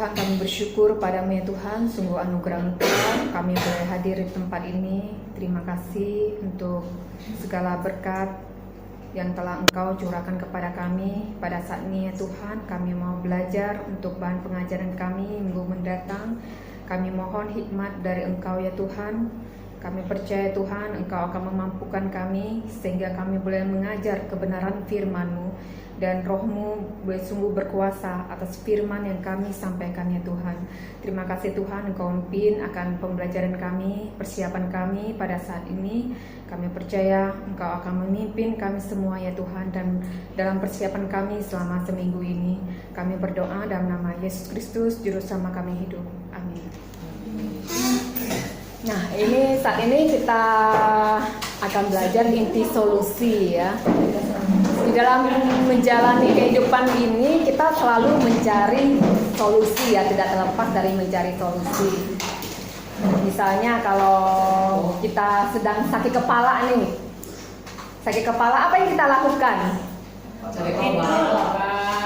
Tuhan, kami bersyukur padamu ya Tuhan, sungguh anugerah Engkau kami boleh hadir di tempat ini. Terima kasih untuk segala berkat yang telah Engkau curahkan kepada kami pada saat ini ya Tuhan. Kami mau belajar untuk bahan pengajaran kami minggu mendatang. Kami mohon hikmat dari Engkau ya Tuhan. Kami percaya Tuhan Engkau akan memampukan kami sehingga kami boleh mengajar kebenaran firman-Mu. Dan Roh-Mu sungguh berkuasa atas firman yang kami sampaikan ya Tuhan. Terima kasih Tuhan, Engkau memimpin akan pembelajaran kami, persiapan kami pada saat ini. Kami percaya Engkau akan memimpin kami semua ya Tuhan. Dan dalam persiapan kami selama seminggu ini, kami berdoa dalam nama Yesus Kristus, Juru Selamat kami hidup. Amin. Nah, saat ini kita akan belajar inti solusi ya. Di dalam menjalani kehidupan ini kita selalu mencari solusi ya, tidak terlepas dari mencari solusi. Misalnya kalau kita sedang sakit kepala nih, sakit kepala apa yang kita lakukan?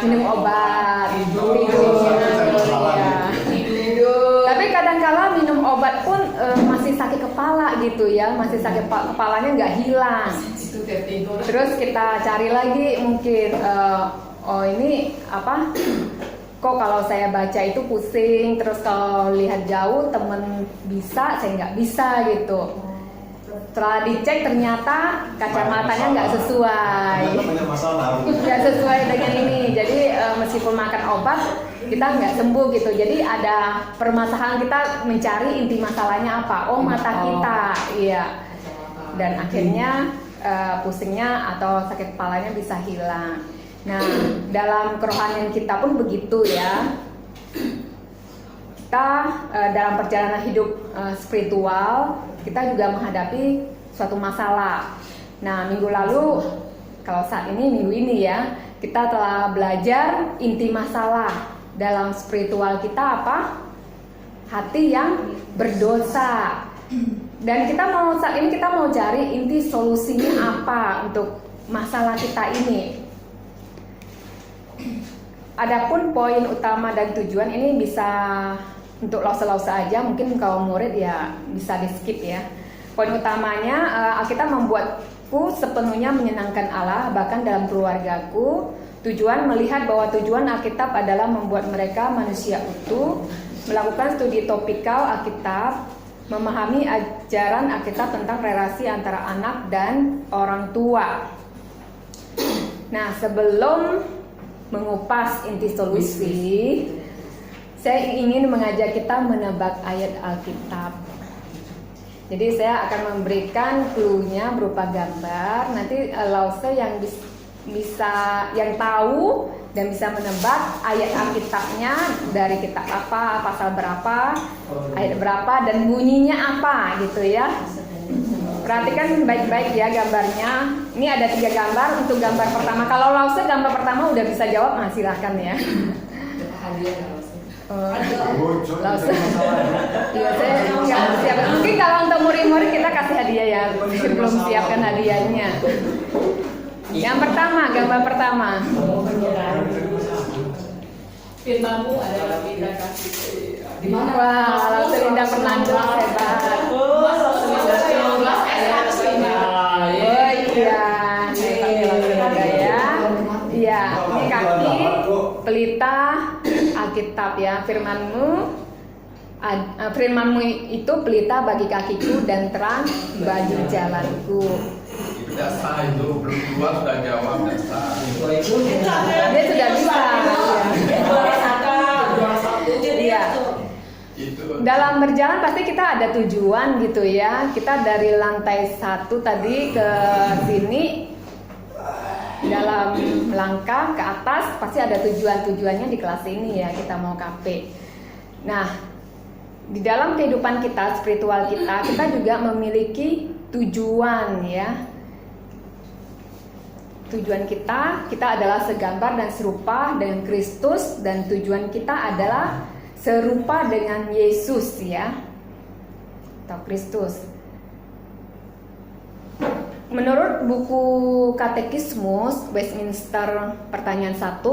Minum obat, tidur. Tapi kadang-kala minum obat pun masih sakit kepala gitu ya, masih sakit kepalanya nggak hilang. Terus kita cari lagi mungkin ini apa? Kok kalau saya baca itu pusing, terus kalau lihat jauh temen bisa, saya nggak bisa gitu. Setelah dicek ternyata kacamatanya nggak sesuai, nggak sesuai dengan ini. Jadi meskipun makan obat kita nggak sembuh gitu. Jadi ada permasalahan, kita mencari inti masalahnya apa? Oh, mata kita, iya. Dan akhirnya pusingnya atau sakit kepalanya bisa hilang. Nah, dalam kerohanian kita pun begitu ya. Kita dalam perjalanan hidup spiritual, kita juga menghadapi suatu masalah. Nah, minggu lalu, kalau saat ini minggu ini ya, kita telah belajar inti masalah dalam spiritual kita apa? Hati yang berdosa. Dan saat ini kita mau cari inti solusinya apa untuk masalah kita ini. Adapun poin utama dan tujuan ini bisa untuk lause-lause aja, mungkin kalau murid ya bisa di skip ya. Poin utamanya, Alkitab membuatku sepenuhnya menyenangkan Allah, bahkan dalam keluargaku. Tujuan melihat bahwa tujuan Alkitab adalah membuat mereka manusia utuh, melakukan studi topikal Alkitab, memahami ajaran Alkitab tentang relasi antara anak dan orang tua. Nah, sebelum mengupas inti solusi, saya ingin mengajak kita menebak ayat Alkitab. Jadi saya akan memberikan clue-nya berupa gambar. Nanti lause yang yang tahu dan bisa menebak ayat Alkitabnya dari kitab apa, pasal berapa, ayat berapa, dan bunyinya apa gitu ya. Perhatikan baik-baik ya gambarnya. Ini ada 3 gambar. Untuk gambar pertama, kalau lause gambar pertama udah bisa jawab, nah silahkan ya. Lause. Iya, saya nggak siap. Mungkin kalau untuk murid-murid kita kasih hadiah ya, belum siapkan hadiahnya. Yang pertama, gambar pertama. Firman-Mu adalah kita kasih. Di mana? Wah, lalu Linda Fernando hebat. Oh iya, ya. Iya, ini kaki pelita Alkitab ya. Firman-Mu itu pelita bagi kakiku dan terang bagi jalanku. Dasar itu berdua sudah jawab dasar. Dia sudah bisa. Iya. Dalam berjalan pasti kita ada tujuan gitu ya. Kita dari lantai 1 tadi ke sini, dalam langkah ke atas pasti ada tujuannya di kelas ini ya. Kita mau KP. Nah, di dalam kehidupan kita, spiritual kita juga memiliki tujuan ya. Tujuan kita adalah segambar dan serupa dengan Kristus, dan tujuan kita adalah serupa dengan Yesus ya, atau Kristus. Menurut buku Katekismus Westminster pertanyaan 1,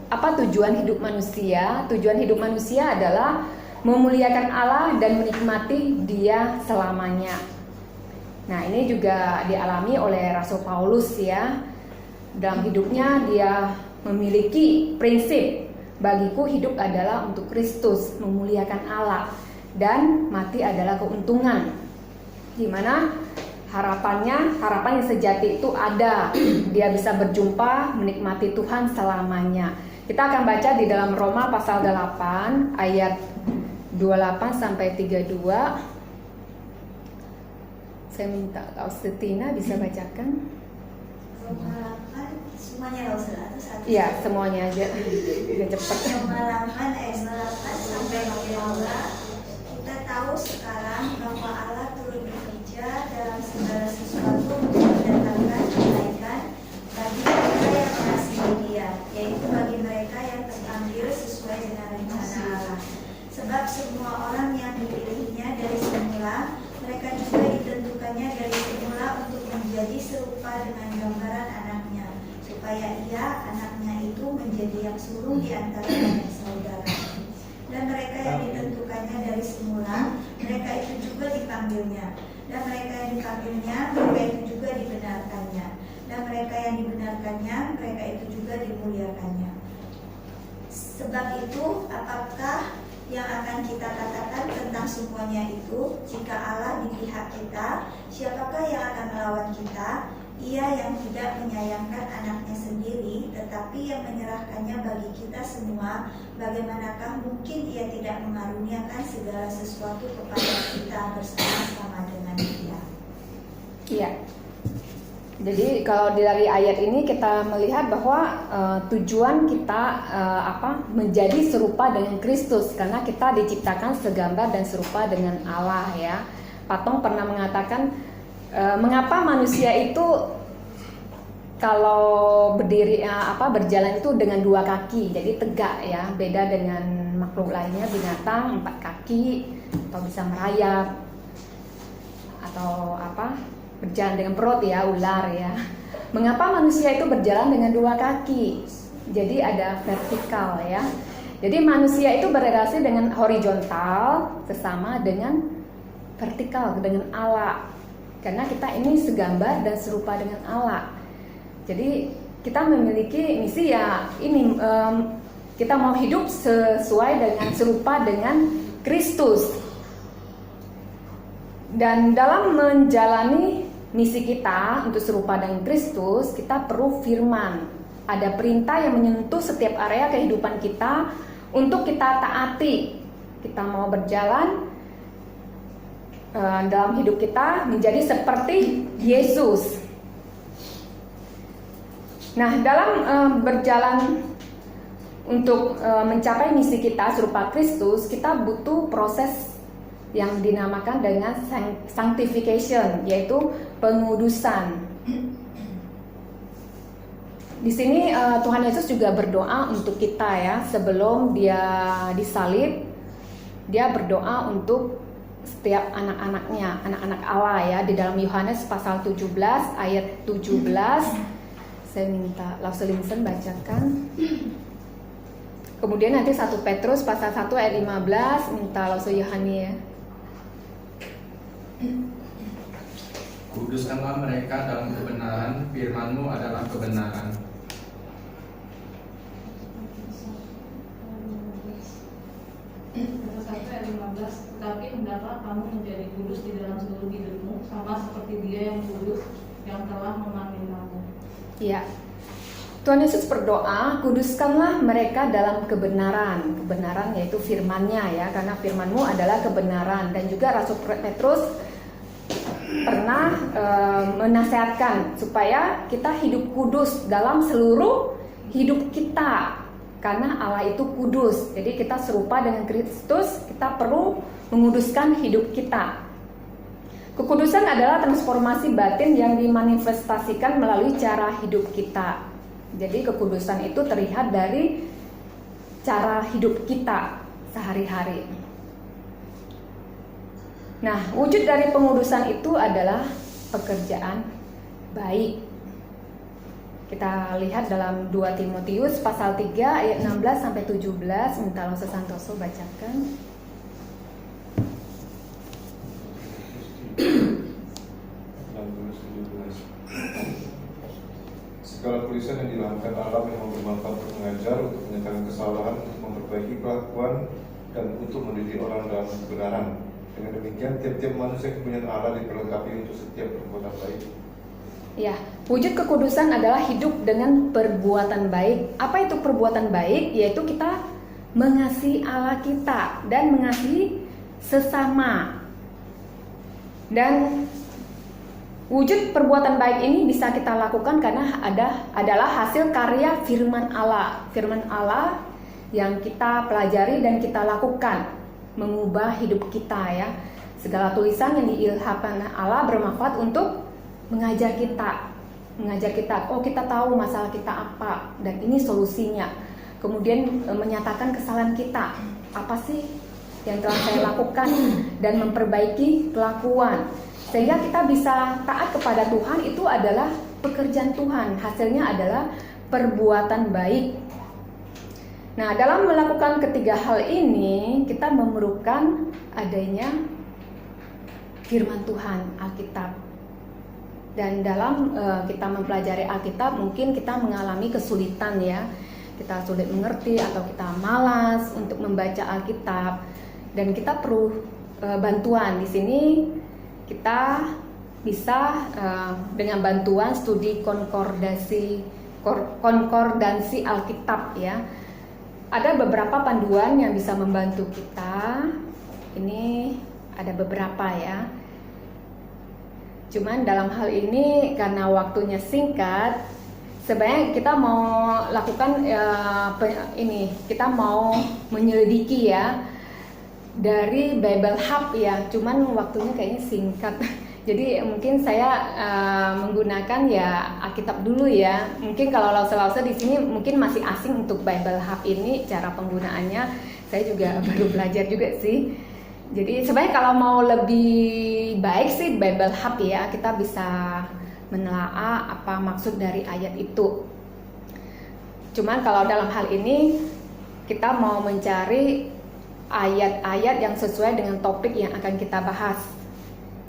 apa tujuan hidup manusia? Tujuan hidup manusia adalah memuliakan Allah dan menikmati Dia selamanya. Nah, ini juga dialami oleh Rasul Paulus ya. Dalam hidupnya dia memiliki prinsip, bagiku hidup adalah untuk Kristus, memuliakan Allah, dan mati adalah keuntungan. Dimana harapan yang sejati itu ada, dia bisa berjumpa, menikmati Tuhan selamanya. Kita akan baca di dalam Roma pasal 8 ayat 28 sampai 32. Saya minta Kak Setina bisa bacakan. Roma 8 semuanya loh, satu. Iya, semuanya aja. Biar cepat. Roma 8 ayat 8 sampai 32. Kita tahu sekarang bahwa Allah turut bekerja dalam segala sesuatu untuk mendatangkan kebaikan bagi mereka yang mengasihi Dia, yaitu bagi mereka yang terpanggil sesuai dengan rencana Allah. Sebab semua orang yang dipilihnya dari semula, mereka juga ditentukannya dari semula untuk menjadi serupa dengan gambaran anaknya, supaya ia, anaknya itu, menjadi yang sulung di antara banyak saudara. Dan mereka yang ditentukannya dari semula, mereka itu juga dipanggilnya. Dan mereka yang dipanggilnya, mereka itu juga dibenarkannya. Dan mereka yang dibenarkannya, mereka itu juga dimuliakannya. Sebab itu, apakah yang akan kita katakan tentang semuanya itu? Jika Allah di pihak kita, siapakah yang akan melawan kita? Ia yang tidak menyayangkan anaknya sendiri, tetapi yang menyerahkannya bagi kita semua, bagaimanakah mungkin ia tidak mengaruniakan segala sesuatu kepada kita bersama-sama dengan Dia? Iya. Jadi kalau dari ayat ini kita melihat bahwa tujuan kita menjadi serupa dengan Kristus, karena kita diciptakan segambar dan serupa dengan Allah ya. Patong pernah mengatakan mengapa manusia itu kalau berjalan itu dengan dua kaki, jadi tegak ya, beda dengan makhluk lainnya, binatang 4 kaki atau bisa merayap atau berjalan dengan perut ya, ular ya. Mengapa manusia itu berjalan dengan 2 kaki? Jadi ada vertikal ya. Jadi manusia itu berrelasi dengan horizontal sesama dengan vertikal dengan Allah. Karena kita ini segambar dan serupa dengan Allah. Jadi kita memiliki misi ya ini, kita mau hidup sesuai dengan serupa dengan Kristus. Dan dalam menjalani misi kita untuk serupa dengan Kristus, kita perlu firman. Ada perintah yang menyentuh setiap area kehidupan kita untuk kita taati. Kita mau berjalan dalam hidup kita menjadi seperti Yesus. Nah, dalam berjalan untuk mencapai misi kita serupa Kristus, kita butuh proses yang dinamakan dengan sanctification, yaitu pengudusan. Di sini Tuhan Yesus juga berdoa untuk kita ya, sebelum dia disalib, dia berdoa untuk setiap anak-anaknya, anak-anak Allah ya, di dalam Yohanes pasal 17 ayat 17. Saya minta Lauselinsen bacakan. Kemudian nanti 1 Petrus pasal 1 ayat 15 minta Lause Yohani ya. Kuduskanlah mereka dalam kebenaran, firman-Mu adalah kebenaran. Pasal 1 ayat 15, tetapi hendaklah kamu menjadi kudus di dalam seluruh hidupmu, sama seperti Dia yang kudus, yang telah memanggil kamu. Iya. Tuhan Yesus berdoa, kuduskanlah mereka dalam kebenaran. Kebenaran yaitu firman-Nya ya, karena firman-Mu adalah kebenaran. Dan juga Rasul Petrus pernah menasihatkan supaya kita hidup kudus dalam seluruh hidup kita, karena Allah itu kudus. Jadi kita serupa dengan Kristus, kita perlu menguduskan hidup kita. Kekudusan adalah transformasi batin yang dimanifestasikan melalui cara hidup kita. Jadi kekudusan itu terlihat dari cara hidup kita sehari-hari. Nah, wujud dari pengudusan itu adalah pekerjaan baik. Kita lihat dalam 2 Timotius pasal 3 ayat 16 sampai 17. Minta Lause Santoso bacakan. Segala tulisan yang dilahirkan Allah memang bermanfaat untuk mengajar, untuk menyatakan kesalahan, untuk memperbaiki kelakuan, dan untuk mendidik orang dalam kebenaran. Dengan demikian, tiap-tiap manusia kepunyaan Allah diperlengkapi untuk setiap perbuatan baik. Ya, wujud kekudusan adalah hidup dengan perbuatan baik. Apa itu perbuatan baik? Yaitu kita mengasihi Allah kita dan mengasihi sesama. Dan wujud perbuatan baik ini bisa kita lakukan karena adalah hasil karya firman Allah. Firman Allah yang kita pelajari dan kita lakukan mengubah hidup kita ya. Segala tulisan yang diilhamkan Allah bermanfaat untuk mengajar kita, oh kita tahu masalah kita apa dan ini solusinya. Kemudian menyatakan kesalahan kita, apa sih yang telah saya lakukan, dan memperbaiki kelakuan sehingga kita bisa taat kepada Tuhan. Itu adalah pekerjaan Tuhan, hasilnya adalah perbuatan baik. Nah, dalam melakukan ketiga hal ini kita memerlukan adanya firman Tuhan, Alkitab. Dan dalam kita mempelajari Alkitab mungkin kita mengalami kesulitan ya. Kita sulit mengerti atau kita malas untuk membaca Alkitab dan kita perlu bantuan. Di sini kita bisa dengan bantuan studi konkordansi Alkitab ya. Ada beberapa panduan yang bisa membantu kita. Ini ada beberapa ya. Cuman dalam hal ini karena waktunya singkat, sebenarnya kita mau lakukan kita mau menyelidiki ya dari Bible Hub ya. Cuman waktunya kayaknya singkat. Jadi mungkin saya menggunakan ya Alkitab dulu ya. Mungkin kalau lause-lause di sini mungkin masih asing untuk Bible Hub ini, cara penggunaannya saya juga baru belajar juga sih. Jadi sebenarnya kalau mau lebih baik sih Bible Hub ya, kita bisa menelaah apa maksud dari ayat itu. Cuman kalau dalam hal ini kita mau mencari ayat-ayat yang sesuai dengan topik yang akan kita bahas.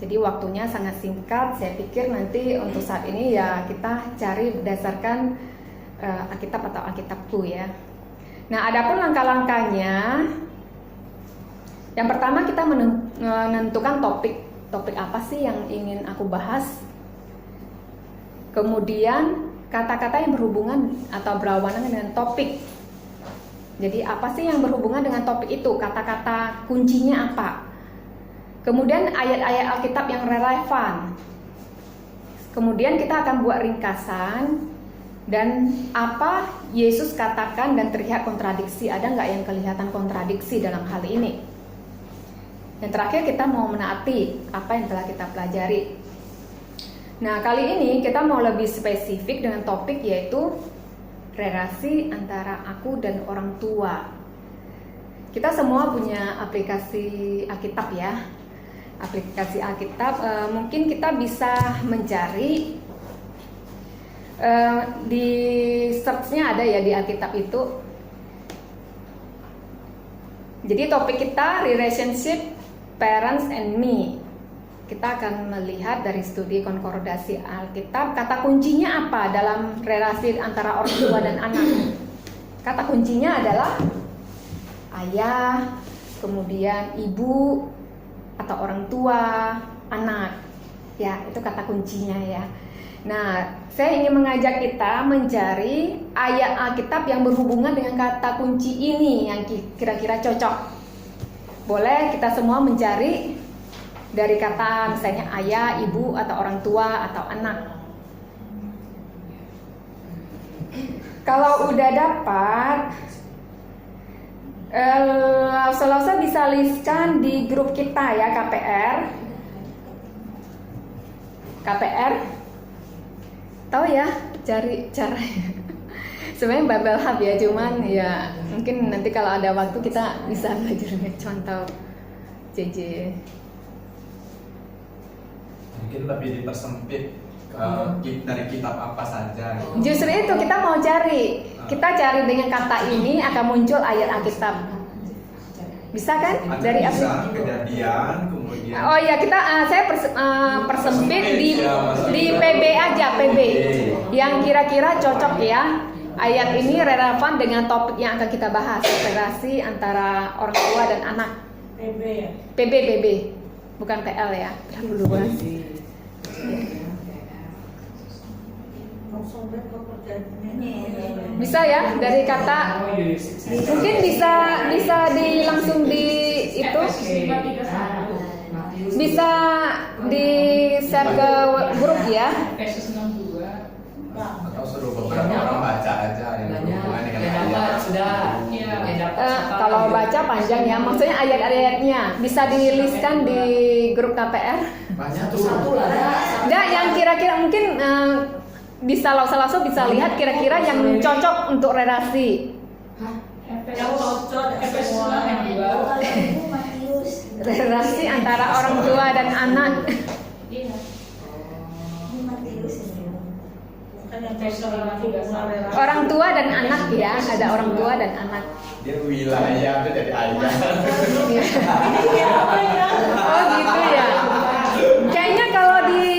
Jadi waktunya sangat singkat, saya pikir nanti untuk saat ini ya kita cari berdasarkan Alkitab atau Alkitabku ya. Nah, adapun langkah-langkahnya, yang pertama kita menentukan topik apa sih yang ingin aku bahas. Kemudian kata-kata yang berhubungan atau berlawanan dengan topik. Jadi apa sih yang berhubungan dengan topik itu? Kata-kata kuncinya apa? Kemudian ayat-ayat Alkitab yang relevan. Kemudian kita akan buat ringkasan dan apa Yesus katakan dan terlihat kontradiksi. Ada nggak yang kelihatan kontradiksi dalam hal ini? Yang terakhir kita mau menaati apa yang telah kita pelajari. Nah, kali ini kita mau lebih spesifik dengan topik yaitu relasi antara aku dan orang tua. Kita semua punya aplikasi Alkitab ya. Aplikasi Alkitab mungkin kita bisa mencari di search-nya ada ya di Alkitab itu. Jadi topik kita relationship parents and me. Kita akan melihat dari studi konkordasi Alkitab, kata kuncinya apa dalam relasi antara orang tua dan anak. Kata kuncinya adalah ayah, kemudian ibu atau orang tua, anak. Ya, itu kata kuncinya ya. Nah, saya ingin mengajak kita mencari ayat Alkitab yang berhubungan dengan kata kunci ini yang kira-kira cocok. Boleh kita semua mencari dari kata misalnya ayah, ibu, atau orang tua, atau anak. Kalau udah dapat, lause bisa listkan di grup kita ya, KPR. Tahu ya cari caranya. Sebenarnya Bible Hub ya, cuman ya mungkin nanti kalau ada waktu kita bisa belajar contoh JJ. Mungkin lebih dipersempit dari kitab apa saja. Gitu. Justru itu kita mau cari. Kita cari dengan kata ini akan muncul ayat Alkitab. Bisa kan? Ada Dari bisa Kejadian, kemudian. Oh ya, saya persempit di Maksudnya. PB aja, PB. Yang kira-kira cocok ya. Ayat ini relevan dengan topik yang akan kita bahas, relasi antara orang tua dan anak. PB ya. PB, bukan PL ya. Duluan. Bisa ya dari kata mungkin bisa langsung di itu bisa di share ke grup ya. Efesus 6:2. Atau suruh beberapa orang baca aja yang berhubungan dengan ayat. Kalau baca panjang ya, maksudnya ayat-ayatnya bisa diriliskan di grup KPR. Banyak tuh. Satu lah. Nah, yang kira-kira mungkin bisa langsung bisa lihat kira-kira yang cocok untuk relasi. Yang cocok Efesus 6:2. Matius. Relasi antara orang tua dan anak. Iya. Ini Matius ini. Bukan Efesus 6:2. Orang tua dan anak ya, ada orang tua dan anak. Dia wilayah itu jadi ayat. Oh gitu ya. Kayaknya kalau di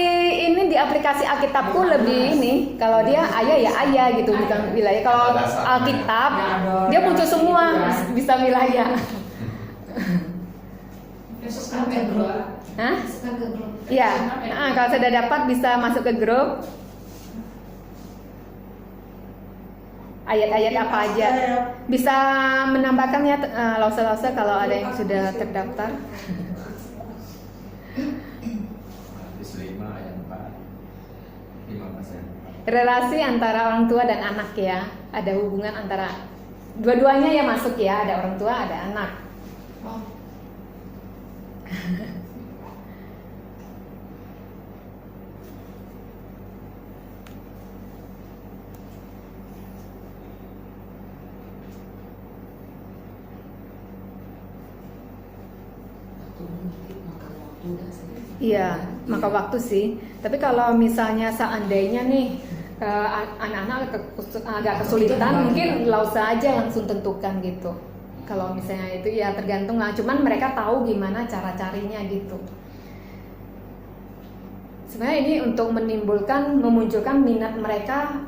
aplikasi Alkitabku lebih ini, kalau dia ayah ya ayah gitu, bukan wilayah. Kalau Alkitab dia muncul semua bisa wilayah. Efesus 6:2. Hah? Iya. Kalau sudah dapat bisa masuk ke grup. Ayat-ayat apa aja. Bisa menambahkan ya lause-lause kalau ada yang sudah terdaftar. Matius 5 ayat 4. 15 Relasi antara orang tua dan anak ya. Ada hubungan antara dua-duanya ya masuk ya. Ada orang tua, ada anak. Iya, maka waktu sih. Tapi kalau misalnya seandainya nih anak-anak agak kesulitan, mungkin lause aja langsung tentukan gitu. Kalau misalnya itu ya tergantung lah. Cuman mereka tahu gimana cara carinya gitu. Sebenarnya ini untuk memunculkan minat mereka,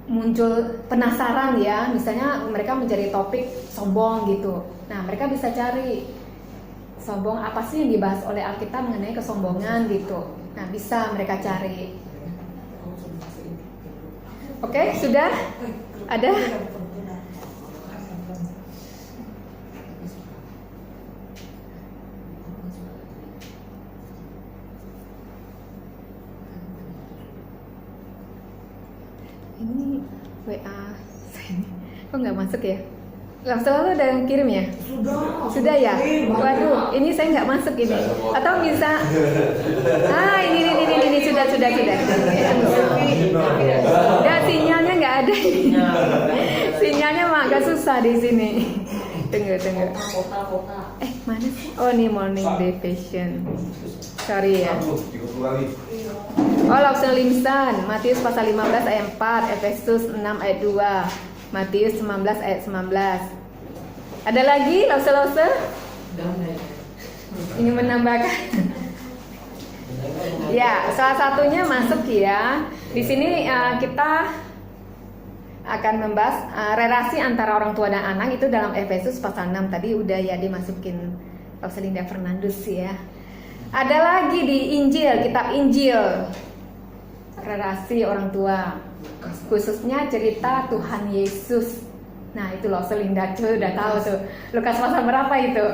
muncul penasaran ya. Misalnya mereka mencari topik sombong gitu. Nah mereka bisa cari sombong apa sih yang dibahas oleh Alkitab mengenai kesombongan gitu. Nah bisa mereka cari. Oke, sudah ada? Ini WA saya ini kok nggak masuk ya? Langsung ada yang kirim ya? Sudah ya? Waduh, ini saya nggak masuk ini. Atau bisa? Ini sudah. Ya sinyalnya nggak ada. Sinyalnya mah agak susah di sini. Tunggu. Mana sih? Oh ini morning devotion. Sorry ya. Oh langsung limsan. Matius pasal 15 ayat 4, Efesus 6 ayat 2. Matius 19 ayat 19. Ada lagi lause-lause? Ini menambahkan. Ya, salah satunya masuk ya. Di sini kita akan membahas relasi antara orang tua dan anak itu dalam Efesus pasal 6 tadi udah ya dimasukin Rosalinda Fernandus ya. Ada lagi di Injil, kitab Injil. Relasi orang tua. Khususnya cerita Tuhan Yesus. Nah itu loh Selinda udah tahu tuh. Lukas pasal berapa itu?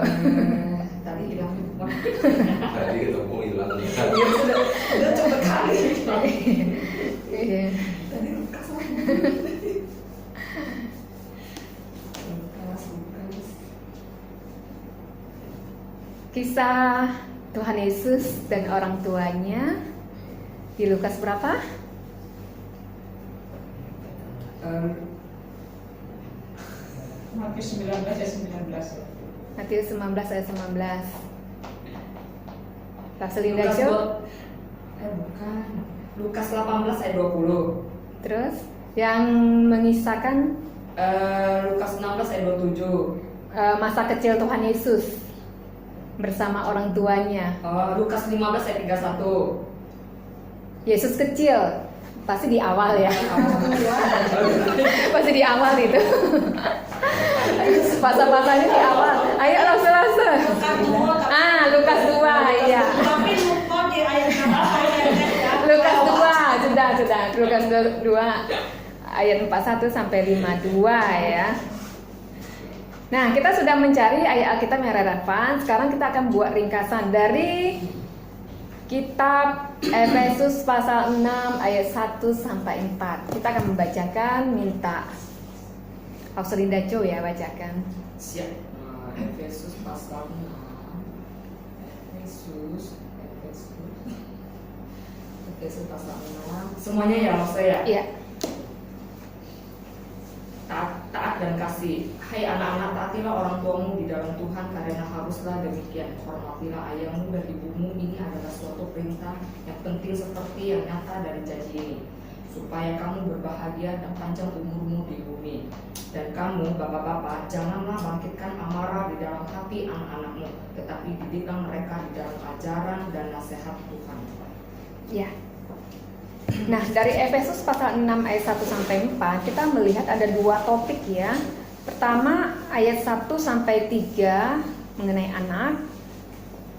Tadi hilang. Tadi ketemu hilang. Udah cepet kali. Iya. Tadi Lukas lagi. Kisah Tuhan Yesus dan orang tuanya di Lukas berapa? Matius 19 ayat 19. Matius 19 ayat 19. Selinda Bukan. Lukas 18 ayat 20. Terus yang mengisahkan Lukas 16 ayat 27. masa kecil Tuhan Yesus bersama orang tuanya. Lukas 15 ayat 31. Yesus kecil pasti di awal ya. Pasti di awal itu. Pasal-pasalnya di awal. Ayo langsung. Lukas 2 ya. Tapi lupa di ayat berapa ya? Lukas 2 sudah. Lukas 2 ayat 41 sampai 52 ya. Nah, kita sudah mencari ayat Alkitab yang relevan. Sekarang kita akan buat ringkasan dari kitab Efesus pasal 6 ayat 1 sampai 4. Kita akan membacakan, minta Auselinda Jo ya bacakan. Siap. Efesus pasal 6. Efesus pasal 6. Semuanya ya maksudnya ya? Iya. Taat dan kasih. Hai anak-anak, taatilah orang tuamu di dalam Tuhan, karena haruslah demikian. Hormatilah ayahmu dan ibumu. Ini adalah suatu perintah yang penting seperti yang nyata dari janji ini, supaya kamu berbahagia dan panjang umurmu di bumi. Dan kamu, bapak-bapak, janganlah bangkitkan amarah di dalam hati anak-anakmu, tetapi didiklah mereka di dalam ajaran dan nasihat Tuhan. Ya. Nah, dari Efesus pasal 6 ayat 1 sampai 4 kita melihat ada dua topik ya. Pertama ayat 1 sampai 3 mengenai anak,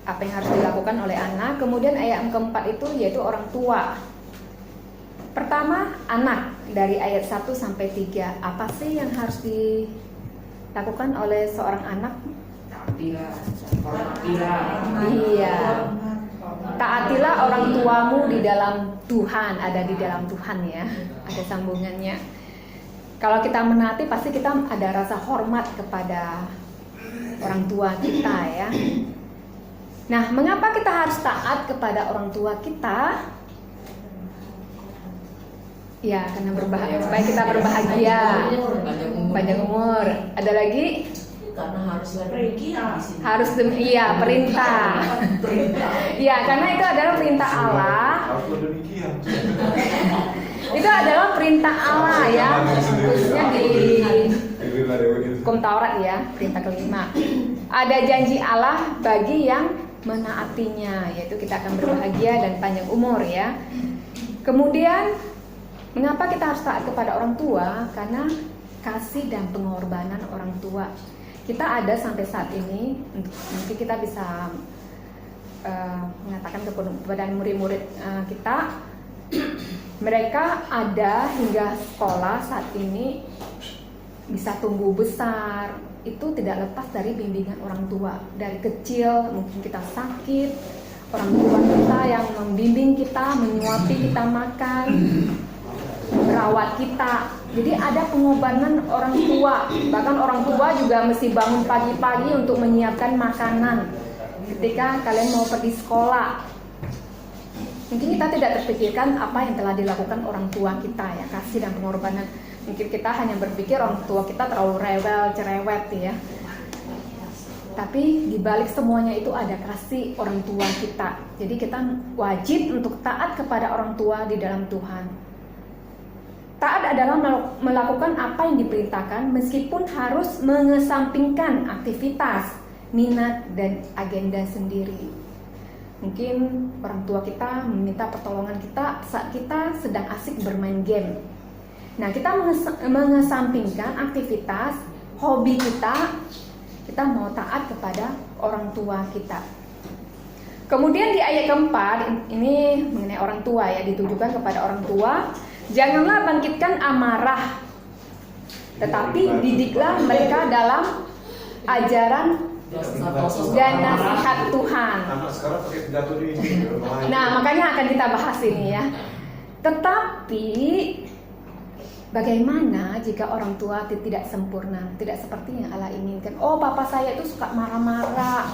apa yang harus dilakukan oleh anak. Kemudian ayat yang keempat itu yaitu orang tua. Pertama anak, dari ayat 1 sampai 3. Apa sih yang harus dilakukan oleh seorang anak? Taatilah, hormatilah. Iya. Taatilah orang tuamu di dalam Tuhan, ada di dalam Tuhan ya, ada sambungannya. Kalau kita menaati pasti kita ada rasa hormat kepada orang tua kita ya. Nah, mengapa kita harus taat kepada orang tua kita? Ya, karena supaya kita berbahagia, panjang umur. Ada lagi? Karena haruslah demikian di sini. Harus iya perintah. Iya, karena itu adalah perintah Allah. Harus demikian. Itu adalah perintah Allah ya, khususnya di Hukum Taurat ya, perintah kelima. Ada janji Allah bagi yang menaatinya, yaitu kita akan berbahagia dan panjang umur ya. Kemudian, mengapa kita harus taat kepada orang tua? Karena kasih dan pengorbanan orang tua. Kita ada sampai saat ini, mungkin kita bisa mengatakan kepada murid-murid kita, mereka ada hingga sekolah saat ini bisa tumbuh besar, itu tidak lepas dari bimbingan orang tua. Dari kecil mungkin kita sakit, orang tua kita yang membimbing kita, menyuapi kita makan, merawat kita. Jadi ada pengorbanan orang tua. Bahkan orang tua juga mesti bangun pagi-pagi untuk menyiapkan makanan ketika kalian mau pergi sekolah. Mungkin kita tidak terpikirkan apa yang telah dilakukan orang tua kita ya, kasih dan pengorbanan. Mungkin kita hanya berpikir orang tua kita terlalu rewel, cerewet ya. Tapi di balik semuanya itu ada kasih orang tua kita. Jadi kita wajib untuk taat kepada orang tua di dalam Tuhan. Taat adalah melakukan apa yang diperintahkan meskipun harus mengesampingkan aktivitas, minat, dan agenda sendiri. Mungkin orang tua kita meminta pertolongan kita saat kita sedang asik bermain game. Nah, kita mengesampingkan aktivitas, hobi kita mau taat kepada orang tua kita. Kemudian di ayat keempat, ini mengenai orang tua ya, ditujukan kepada orang tua. Janganlah bangkitkan amarah, tetapi didiklah mereka dalam ajaran dan nasihat Tuhan. Nah, makanya akan kita bahas ini ya. Tetapi bagaimana jika orang tua tidak sempurna, tidak seperti yang Allah inginkan? Oh, papa saya itu suka marah-marah.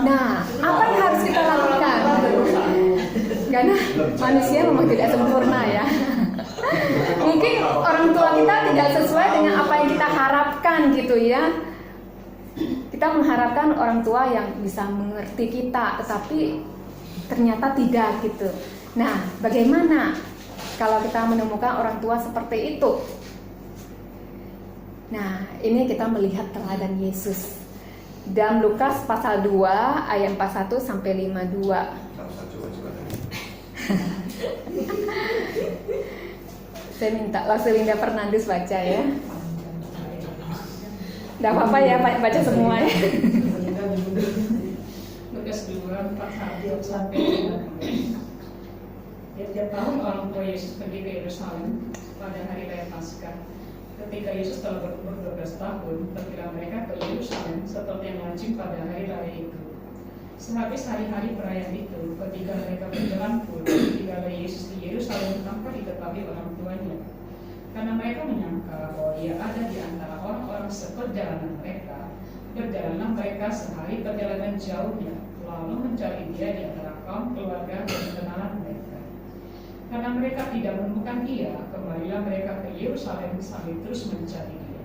Nah, apa yang harus kita lakukan? Karena manusia memang tidak sempurna ya. Mungkin orang tua kita tidak sesuai dengan apa yang kita harapkan gitu ya. Kita mengharapkan orang tua yang bisa mengerti kita, tetapi ternyata tidak gitu. Nah, bagaimana kalau kita menemukan orang tua seperti itu? Nah, ini kita melihat teladan Yesus. Dalam Lukas pasal 2 ayat 41 sampai 52. Nggak usah coba-coba lagi. Saya minta Linda Fernandes baca ya. Nggak apa-apa ya, baca semua ya. Lukas 2 41 sampai 53. Tiap tahun orang tua Yesus pergi ke Yerusalem pada hari raya Paskah. Ketika Yesus telah berumur 12 tahun, pergilah mereka ke Yerusalem seperti yang lazim pada hari raya itu. Sehabis hari-hari perayaan itu, ketika mereka berjalan pulang, tinggallah Yesus di Yerusalem tanpa diketahui orang tuanya. Karena mereka menyangka bahwa ia ada di antara orang-orang seperjalanan mereka, berjalanlah mereka sehari perjalanan jauhnya, lalu mencari dia di antara kaum keluarga dan kenalan mereka. Karena mereka tidak menemukan dia, kembalilah mereka ke Yerusalem sambil terus mencari dia.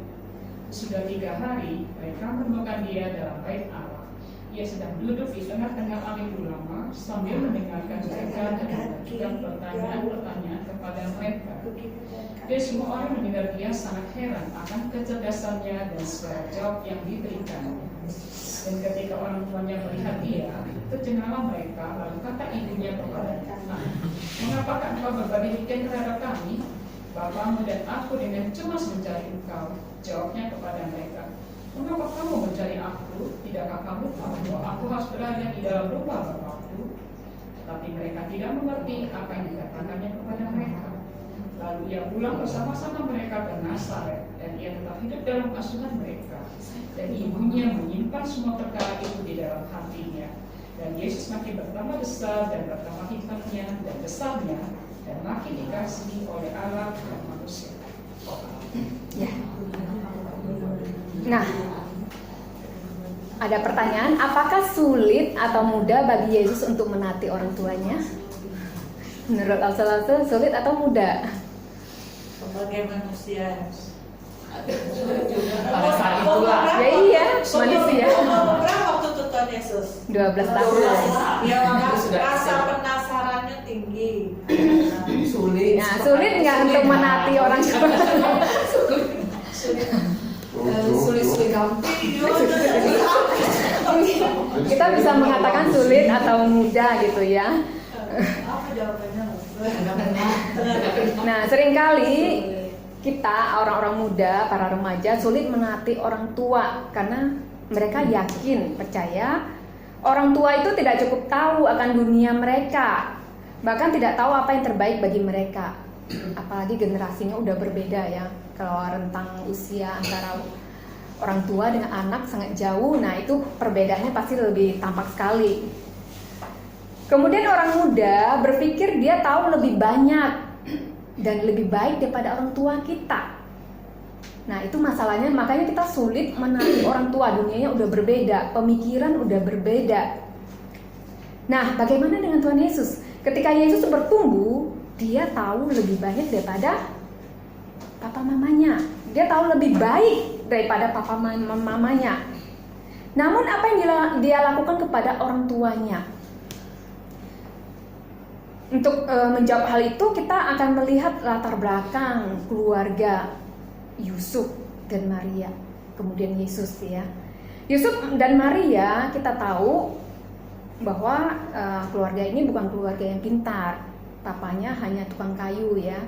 Sudah 3 hari, mereka menemukan dia dalam bait Allah. Ia sedang duduk di tengah-tengah alim ulama sambil mendengarkan mereka dan mengajukan pertanyaan-pertanyaan kepada mereka. Dan semua orang mendengar dia sangat heran akan kecerdasannya dan suara jawab yang diberikannya. Dan ketika orang tuanya melihat dia, tercengalah mereka, lalu kata ibunya kepadanya, "Nah, mengapakah engkau berbuat demikian terhadap kami? Bapamu dan aku dengan cemas mencari engkau." Jawabnya kepada mereka, "Mengapa kamu mencari aku? Tidakkah kamu tahu bahwa aku harus berada di dalam rumah Bapakku?" Tetapi mereka tidak mengerti apa yang dikatakannya kepada mereka. Lalu ia pulang bersama-sama mereka ke Nazaret, dan ia tetap hidup dalam asuhan mereka. Dan ibunya menyimpan semua perkara itu di dalam hatinya. Dan Yesus makin bertambah besar dan bertambah hikmatnya dan besarnya, dan makin dikasihi oleh Allah dan manusia. Ya. Nah, ada pertanyaan, apakah sulit atau mudah bagi Yesus untuk menaati orang tuanya? Menurut Alsa sulit atau mudah? Sebagai manusia. Pada saat itulah. Ya iya, manusia. Umur berapa waktu itu Tuhan Yesus? 12 tahun. Ya, Sudah rasa bisa. penasarannya tinggi. Sulit. Nah, sulit nggak untuk menaati orang tua? Sulit gampang. Kita bisa mengatakan sulit atau mudah gitu ya. Apa jawabannya? Nah, seringkali kita orang-orang muda, para remaja sulit menaati orang tua karena mereka yakin, percaya orang tua itu tidak cukup tahu akan dunia mereka, bahkan tidak tahu apa yang terbaik bagi mereka. Apalagi generasinya udah berbeda ya. Kalau rentang usia antara orang tua dengan anak sangat jauh, nah itu perbedaannya pasti lebih tampak sekali. Kemudian orang muda berpikir dia tahu lebih banyak dan lebih baik daripada orang tua kita. Nah itu masalahnya, makanya kita sulit menaati orang tua. Dunianya udah berbeda, pemikiran udah berbeda. Nah bagaimana dengan Tuhan Yesus? Ketika Yesus bertumbuh, dia tahu lebih banyak daripada papa mamanya. Dia tahu lebih baik daripada papa mamanya. Namun apa yang dia lakukan kepada orang tuanya? Untuk menjawab hal itu kita akan melihat latar belakang keluarga Yusuf dan Maria, kemudian Yesus ya. Yusuf dan Maria kita tahu bahwa keluarga ini bukan keluarga yang pintar. Papanya hanya tukang kayu ya.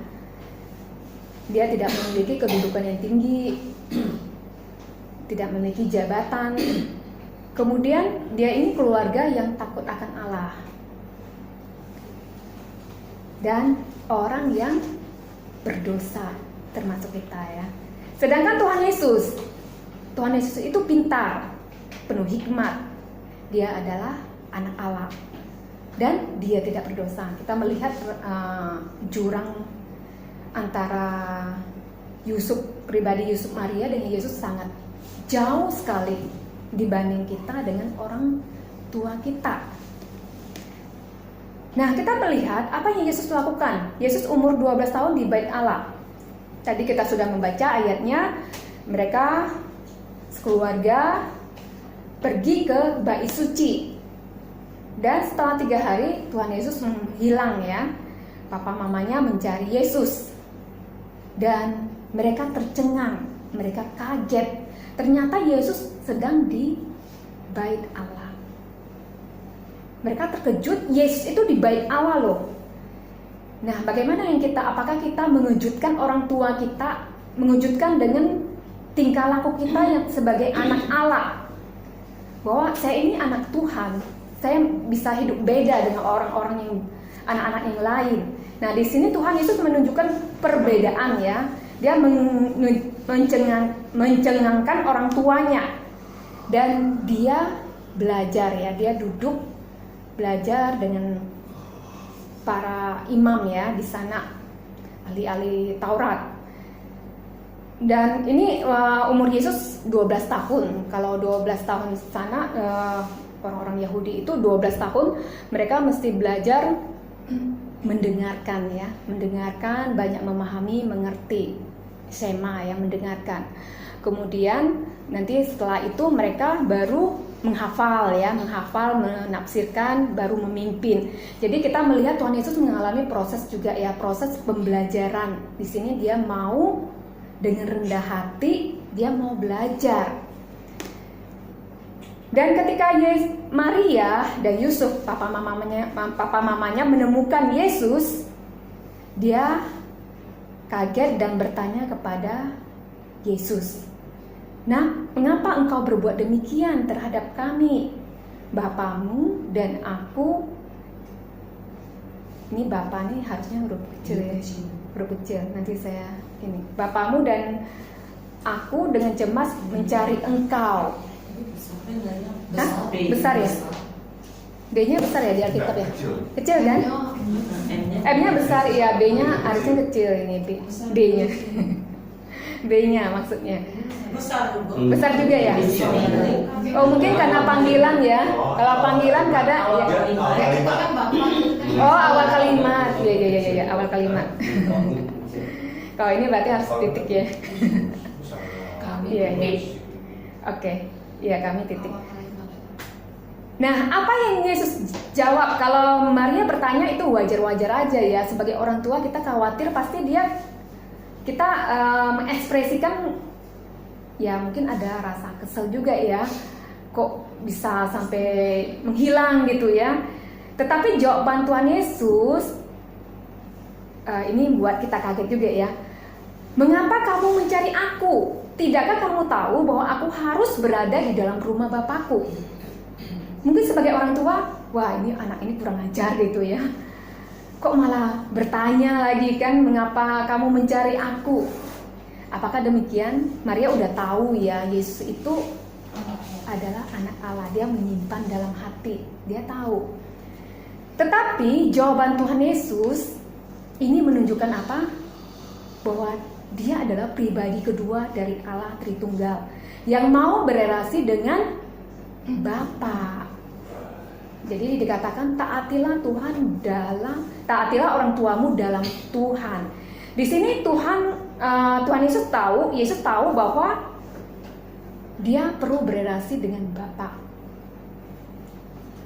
Dia tidak memiliki kedudukan yang tinggi, tidak memiliki jabatan. Kemudian dia ini keluarga yang takut akan Allah. Dan orang yang berdosa termasuk kita ya. Sedangkan Tuhan Yesus itu pintar, penuh hikmat. Dia adalah anak Allah dan dia tidak berdosa. Kita melihat jurang antara pribadi Yusuf Maria dengan Yesus sangat jauh sekali dibanding kita dengan orang tua kita. Nah, kita melihat apa yang Yesus lakukan. Yesus umur 12 tahun di bait Allah. Tadi kita sudah membaca ayatnya, mereka sekeluarga pergi ke bait suci. Dan setelah 3 hari Tuhan Yesus menghilang ya. Papa mamanya mencari Yesus. Dan mereka tercengang, mereka kaget. Ternyata Yesus sedang di bait Allah. Mereka terkejut, Yesus itu di bait Allah loh. Nah, bagaimana yang kita, apakah kita mengejutkan orang tua kita, mengejutkan dengan tingkah laku kita yang sebagai anak Allah, bahwa saya ini anak Tuhan, saya bisa hidup beda dengan orang-orang yang anak-anak yang lain. Nah, di sini Tuhan Yesus menunjukkan perbedaan ya. Dia mencengangkan orang tuanya, dan dia belajar ya, dia duduk belajar dengan para imam ya di sana, ahli-ahli Taurat. Dan ini umur Yesus 12 tahun. Kalau 12 tahun di sana orang-orang Yahudi itu 12 tahun mereka mesti belajar mendengarkan ya, mendengarkan, banyak memahami, mengerti, sema yang mendengarkan. Kemudian nanti setelah itu mereka baru menghafal ya, menghafal, menafsirkan, baru memimpin. Jadi kita melihat Tuhan Yesus mengalami proses juga ya, proses pembelajaran. Di sini dia mau dengan rendah hati, dia mau belajar. Dan ketika Maria dan Yusuf, papa mamanya menemukan Yesus, dia kaget dan bertanya kepada Yesus, "Nah, mengapa engkau berbuat demikian terhadap kami? Bapamu dan aku," ini bapak nih harusnya huruf kecil ya, huruf kecil. Nanti saya ini, "Bapamu dan aku dengan cemas mencari engkau." Hah? Besar ya? B-nya besar ya di Alkitab ya? Kecil kan? M-nya besar ya, B-nya harusnya kecil ini, B-nya. B-nya maksudnya. Besar juga ya? Oh, mungkin karena panggilan ya. Kalau panggilan kadang ya. Oh, awal kalimat. Iya, awal kalimat. Kalau ini berarti harus titik ya. Iya. Oke. Iya, kami titik. Nah, apa yang Yesus jawab? Kalau Maria bertanya itu wajar-wajar aja ya. Sebagai orang tua kita khawatir, pasti kita mengekspresikan ya, mungkin ada rasa kesel juga ya. Kok bisa sampai menghilang gitu ya. Tetapi jawaban Tuhan Yesus ini buat kita kaget juga ya. "Mengapa kamu mencari aku? Tidakkah kamu tahu bahwa aku harus berada di dalam rumah Bapakku?" Mungkin sebagai orang tua, wah ini anak ini kurang ajar gitu ya. Kok malah bertanya lagi kan, "Mengapa kamu mencari aku?" Apakah demikian? Maria udah tahu ya, Yesus itu adalah anak Allah. Dia menyimpan dalam hati, dia tahu. Tetapi jawaban Tuhan Yesus ini menunjukkan apa? Bahwa dia adalah pribadi kedua dari Allah Tritunggal yang mau berelasi dengan Bapa. Jadi dikatakan taatilah orang tuamu dalam Tuhan. Di sini Tuhan Yesus tahu bahwa dia perlu berelasi dengan Bapa.